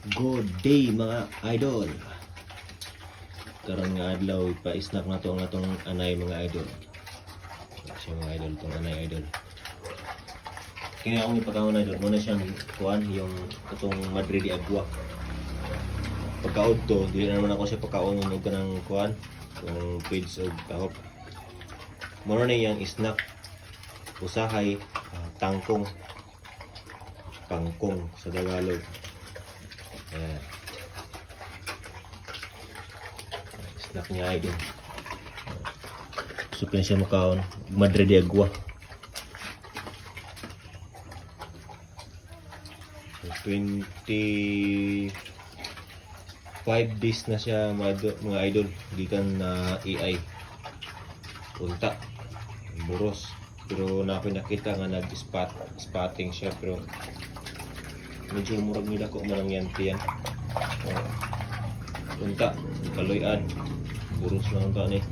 Good day mga idol. Karang nga adlaw pa-snack na to ang atong anay mga idol. Siya mga idol, itong anay idol. Kaya akong ipagkaon idol, muna siyang kuhan yung itong Madrid Agua. Pagkaod to, di na naman ako siya pagkaon ng kanang kuhan, yung page o tahop. Muna na yung snack, usahay, tangkong, pangkong sa Tagalog. Ayan. Snack niya idol. So siya makaon Madrid Agua. 25 days na siya mga idol. Gikan na AI. Punta. Buros. Pero na pinakita nga nag-spotting siya pero medyo murag nila ko manang yan. Punta, kaloyan. Buros lang ka ni.